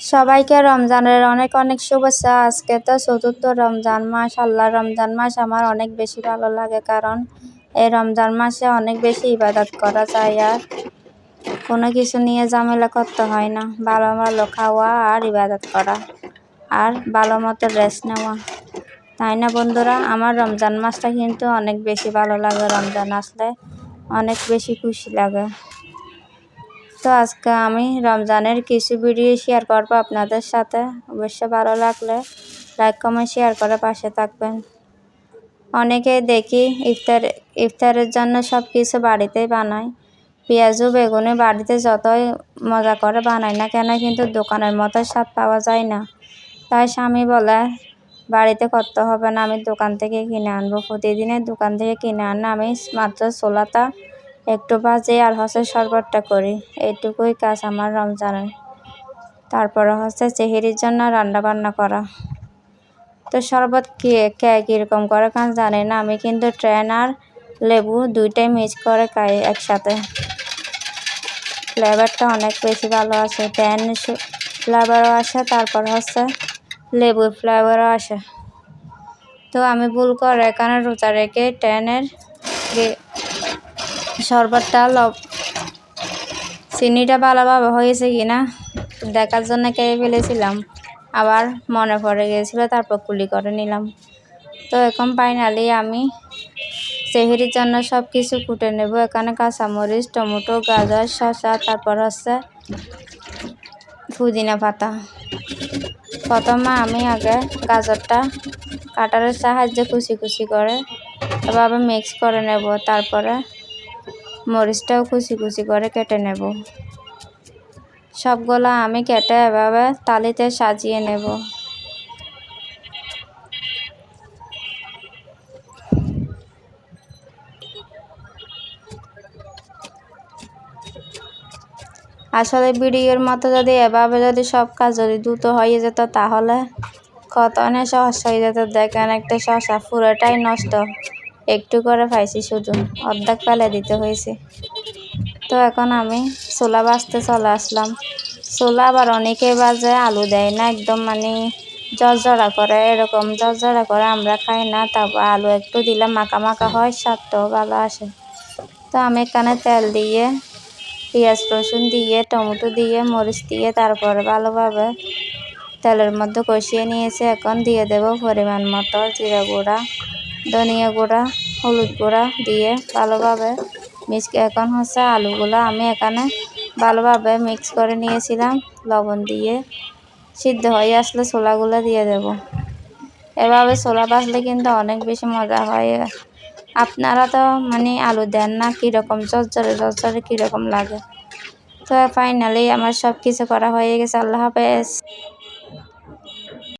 সবাইকে রমজানের অনেক অনেক শুভেচ্ছা। আজকে তো চতুর্থ রমজান মাস। আল্লাহ, রমজান মাস আমার অনেক বেশি ভালো লাগে, কারণ এই রমজান মাসে অনেক বেশি ইবাদত করা যায় আর কোনো কিছু নিয়ে ঝামেলা করতে হয় না। ভালো ভালো খাওয়া আর ইবাদত করা আর ভালো মতো রেস্ট নেওয়া, তাই না বন্ধুরা? আমার রমজান মাসটা কিন্তু অনেক বেশি ভালো লাগে। রমজান আসলে অনেক বেশি খুশি লাগে। তো আজকে আমি রমজানের কিছু ভিডিও শেয়ার করবো আপনাদের সাথে। অবশ্যই ভালো লাগলে লাইক কমেন্ট শেয়ার করে পাশে থাকবেন। অনেকেই দেখি ইফতারের জন্য সব কিছু বাড়িতেই বানায়। পেঁয়াজু বেগুনে বাড়িতে যতই মজা করে বানাই না কেন, কিন্তু দোকানের মতো স্বাদ পাওয়া যায় না। তাই স্বামী বলে বাড়িতে করতে হবে না, আমি দোকান থেকে কিনে আনবো। প্রতিদিনের দোকান থেকে কিনে আনলে আমি মাত্র ছোলাটা একটু ভাজি আর শরবতটা করি। এইটুকুই কাজ আমার রমজানের। তারপরে সেহরির জন্য রান্না বান্না করা। তো শরবত কীরকম করে খান জানি না, আমি কিন্তু ট্রেন আর লেবু দুইটাই মিক্স করে খাই একসাথে। ফ্লেভারটা অনেক বেশি ভালো আসে, ট্রেন ফ্লেভারও আসে, তারপর লেবুর ফ্লেভারও আসে। তো আমি ভুল করে এখানে রোজা রেখে ট্রেনের শরবতটা চিনিটা ভালোভাবে হয়েছে কিনা দেখার জন্য খেয়ে ফেলেছিলাম, আবার মনে পড়ে গিয়েছিল, তারপর কুলি করে নিলাম। তো এখন ফাইনালি আমি সেহরির জন্য সব কিছু কুটে নেব। এখানে কাঁচামরিচ, টমেটো, গাজর, শসা, তারপর পুদিনা পাতা। প্রথমে আমি আগে গাজরটা কাটারের সাহায্যে কুচি কুচি করে এভাবে মিক্স করে নেব। তারপরে মরিচটাও কুচি কুচি করে কেটে নেব। সবগুলো আমি কেটে এভাবে থালিতে সাজিয়ে নেব। আসলে ভিডিওর মতো যদি এভাবে সব কাজ দ্রুত হয়ে যেত, তাহলে কত অনেক সহজ হয়ে যেত। দেখেন, একটা শসা পুরোটাই নষ্ট, একটু করে পাইছি, শুধু অর্ধেক ফেলে দিতে হয়েছে। তো এখন আমি ছোলা ভাজতে চলে আসলাম। ছোলা আবার অনেকে বাজে আলু দেয় না, একদম ঝরঝরা করে, এরকম ঝরঝরা করে আমরা খাই না। তারপর আলু একটু দিলে মাখা মাখা হয়, স্বাদটাও ভালো আসে। তো আমি এখানে তেল দিয়ে, পেঁয়াজ রসুন দিয়ে, টমেটো দিয়ে, মরিচ দিয়ে তারপরে ভালোভাবে তেলের মধ্যে কষিয়ে নিয়েছি। এখন দিয়ে দেব পরিমাণ মতো জিরা গুঁড়া, ধনিয়া গুঁড়া, হলুদ গুঁড়া দিয়ে ভালোভাবে এখন আলুগুলো আমি এখানে ভালোভাবে মিক্স করে নিয়েছিলাম। লবণ দিয়ে সিদ্ধ হয়ে আসলে ছোলাগুলো দিয়ে দেব। এভাবে ছোলা ভাজলে কিন্তু অনেক বেশি মজা হয়। আপনারা তো আলু দেন না, কীরকম ঝরঝরে কীরকম লাগে। তো ফাইনালি আমার সব কিছু করা হয়ে গেছে। আল্লাহ হাফেজ।